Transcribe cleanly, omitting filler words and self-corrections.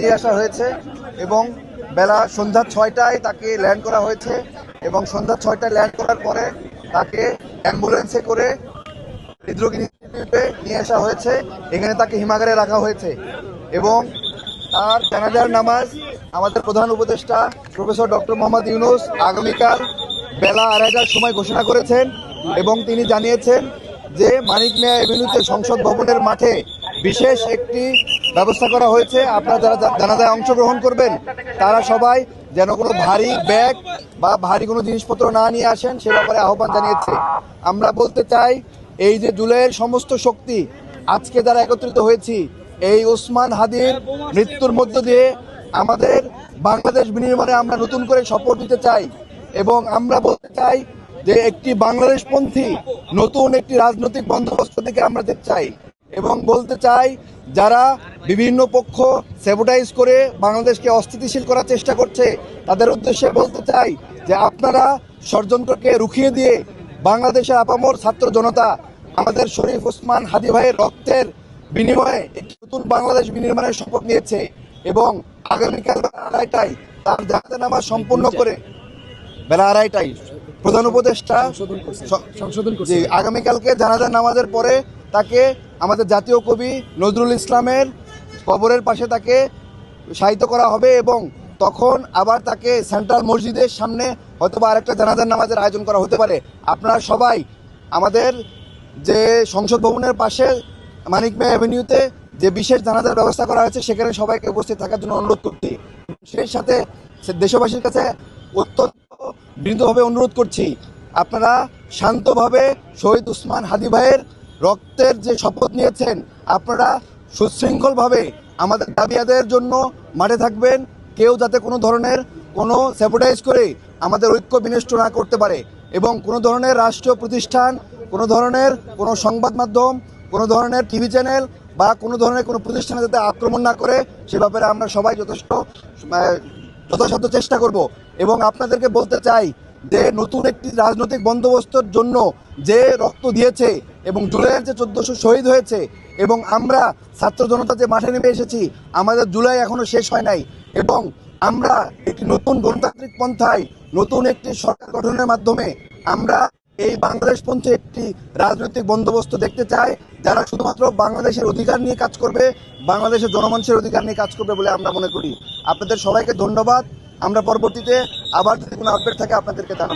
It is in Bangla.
নিয়ে আসা হয়েছে এবং বেলা সন্ধ্যা 6টায় তাকে ল্যান্ড করা হয়েছে এবং সন্ধ্যা 6টায় ল্যান্ড করার পরে তাকে অ্যাম্বুলেন্সে করে হৃদরোগ ইনস্টিটিউটে নিয়ে আসা হয়েছে। এখানে তাকে হিমাগারে রাখা হয়েছে এবং তার জানাজার নামাজ আমাদের প্রধান উপদেষ্টা প্রফেসর ডক্টর মোহাম্মদ ইউনূস আগামীকাল বেলা 2:30টার সময় ঘোষণা করেছেন এবং তিনি জানিয়েছেন যে মানিক মিয়া এভিনিউতে সংসদ ভবনের মাঠে বিশেষ একটি ব্যবস্থা করা হয়েছে। আপনারা যারা জানাজায় অংশগ্রহণ করবেন তারা সবাই যেন কোনো ভারী ব্যাগ বা ভারী কোনো জিনিসপত্র না নিয়ে আসেন সে ব্যাপারে আহ্বান জানিয়েছে। আমরা বলতে চাই এই যে জুলাইয়ের সমস্ত শক্তি আজকে যারা একত্রিত হয়েছি এই ওসমান হাদির মৃত্যুর মধ্য দিয়ে আমাদের বাংলাদেশ বিনির্মাণে আমরা নতুন করে শপথ নিতে চাই এবং আমরা বলতে চাই যে একটি বাংলাদেশপন্থী নতুন একটি রাজনৈতিক বন্দোবস্ত থেকে আমরা যেতে চাই এবং বলতে চাই যারা বিভিন্ন পক্ষ স্যাবোটাইজ করে বাংলাদেশকে অস্থিতিশীল করার চেষ্টা করছে তাদের উদ্দেশ্যে বলতে চাই যে আপনারা ষড়যন্ত্রকে রুখিয়ে দিয়ে বাংলাদেশের আপামর ছাত্র জনতা আমাদের শরীফ ওসমান হাদি ভাইয়ের রক্তের বিনিময়ে একটি নতুন বাংলাদেশ বিনির্মাণের শপথ নিয়েছে এবং আগামীকাল বেলা 2:30টায় তার জানাজা নামাজ সম্পূর্ণ করে বেলা 2:30টায় প্রধান উপদেষ্টা আগামীকালকে জানাজা নামাজের পরে তাকে আমাদের জাতীয় কবি নজরুল ইসলামের কবরের পাশে তাকে শায়িত করা হবে এবং তখন আবার তাকে সেন্ট্রাল মসজিদের সামনে হয়তোবা আরেকটা জানাজার নামাজের আয়োজন করা হতে পারে। আপনারা সবাই আমাদের যে সংসদ ভবনের পাশে মানিক মিয়া অ্যাভিনিউতে যে বিশেষ জানাজার ব্যবস্থা করা হয়েছে সেখানে সবাইকে উপস্থিত থাকার জন্য অনুরোধ করছি। সেই সাথে দেশবাসীর কাছে অত্যন্ত বিনীতভাবে অনুরোধ করছি আপনারা শান্তভাবে শহীদ ওসমান হাদি ভাইয়ের রক্তের যে শপথ নিয়েছেন আপনারা সুশৃঙ্খলভাবে আমাদের দাবি আদায়ের জন্য মাঠে থাকবেন। কেউ যাতে কোনো ধরনের কোনো স্যাবোটাইজ করে আমাদের ঐক্য বিনষ্ট না করতে পারে এবং কোনো ধরনের রাষ্ট্রীয় প্রতিষ্ঠান, কোনো ধরনের কোনো সংবাদ মাধ্যম, কোনো ধরনের টিভি চ্যানেল বা কোনো ধরনের কোনো প্রতিষ্ঠানে যাতে আক্রমণ না করে সে ব্যাপারে আমরা সবাই যথাসাধ্য চেষ্টা করব এবং আপনাদেরকে বলতে চাই যে নতুন একটি রাজনৈতিক বন্দোবস্তর জন্য যে রক্ত দিয়েছে এবং জুলাইয়ের যে 1400 শহীদ হয়েছে এবং আমরা ছাত্র জনতা যে মাঠে নেমে এসেছি আমাদের জুলাই এখনো শেষ হয় নাই এবং আমরা একটি নতুন গণতান্ত্রিক পন্থায় নতুন একটি সরকার গঠনের মাধ্যমে আমরা এই বাংলাদেশপন্থী একটি রাজনৈতিক বন্দোবস্ত দেখতে চাই যারা শুধুমাত্র বাংলাদেশের অধিকার নিয়ে কাজ করবে, বাংলাদেশের জনমানুষের অধিকার নিয়ে কাজ করবে বলে আমরা মনে করি। আপনাদের সবাইকে ধন্যবাদ। আমরা পরবর্তীতে আবার যদি কোনো আপডেট থাকে আপনাদেরকে জানাবো।